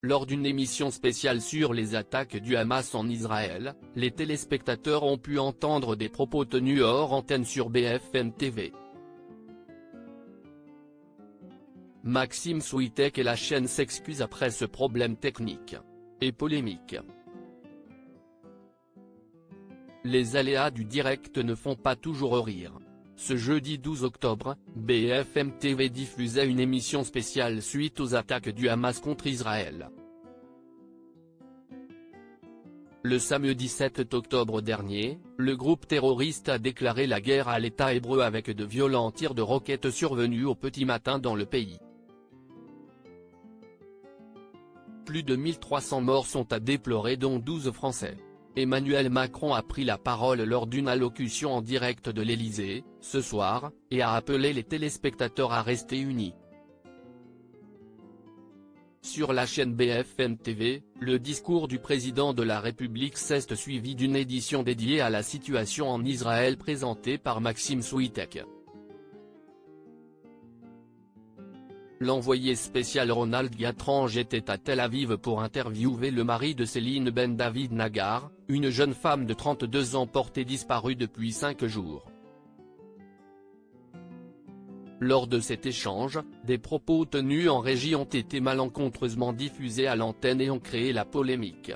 Lors d'une émission spéciale sur les attaques du Hamas en Israël, les téléspectateurs ont pu entendre des propos tenus hors antenne sur BFM TV. Maxime Souitek et la chaîne s'excusent après ce problème technique et polémique. Les aléas du direct ne font pas toujours rire. Ce jeudi 12 octobre, BFM TV diffusait une émission spéciale suite aux attaques du Hamas contre Israël. Le samedi 7 octobre dernier, le groupe terroriste a déclaré la guerre à l'État hébreu avec de violents tirs de roquettes survenus au petit matin dans le pays. Plus de 1300 morts sont à déplorer dont 12 Français. Emmanuel Macron a pris la parole lors d'une allocution en direct de l'Élysée, ce soir, et a appelé les téléspectateurs à rester unis. Sur la chaîne BFM TV, le discours du président de la République s'est suivi d'une édition dédiée à la situation en Israël présentée par Maxime Souitek. L'envoyé spécial Ronald Gatrange était à Tel Aviv pour interviewer le mari de Céline Ben David Nagar, une jeune femme de 32 ans portée disparue depuis 5 jours. Lors de cet échange, des propos tenus en régie ont été malencontreusement diffusés à l'antenne et ont créé la polémique.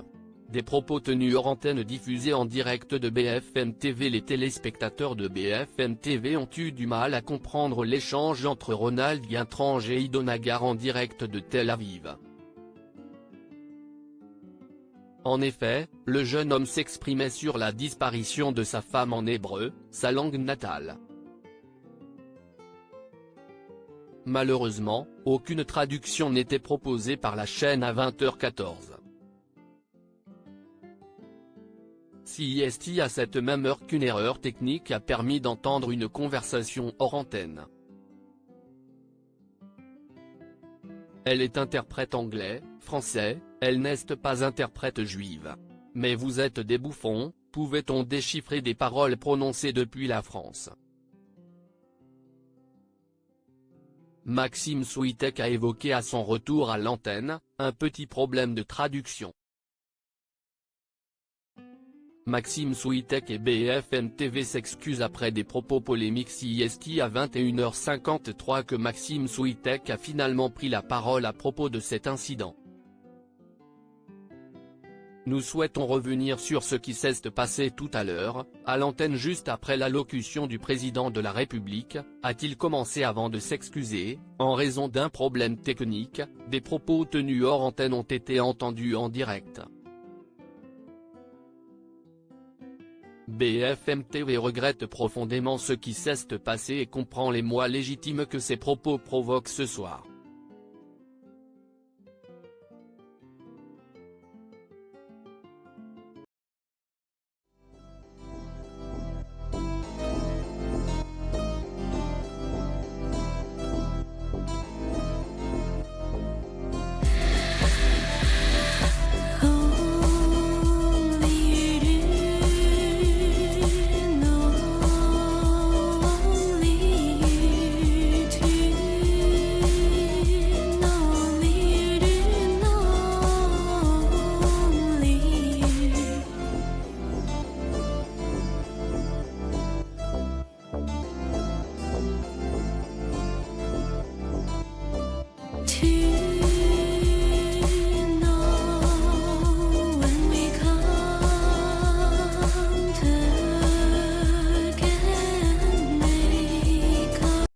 Des propos tenus hors antenne diffusés en direct de BFM TV. Les téléspectateurs de BFM TV ont eu du mal à comprendre l'échange entre Ronald Gatrange et Ido Nagar en direct de Tel Aviv. En effet, le jeune homme s'exprimait sur la disparition de sa femme en hébreu, sa langue natale. Malheureusement, aucune traduction n'était proposée par la chaîne à 20h14. CIST à cette même heure qu'une erreur technique a permis d'entendre une conversation hors antenne. Elle est interprète anglais, français, elle n'est pas interprète juive. Mais vous êtes des bouffons, pouvait-on déchiffrer des paroles prononcées depuis la France? Maxime Souitek a évoqué à son retour à l'antenne, un petit problème de traduction. Maxime Souitek et BFM TV s'excusent après des propos polémiques. CIST à 21h53 que Maxime Souitek a finalement pris la parole à propos de cet incident. Nous souhaitons revenir sur ce qui s'est passé tout à l'heure, à l'antenne juste après l'allocution du président de la République, a-t-il commencé avant de s'excuser, en raison d'un problème technique, des propos tenus hors antenne ont été entendus en direct. BFM TV regrette profondément ce qui s'est passé et comprend l'émoi légitime que ces propos provoquent ce soir.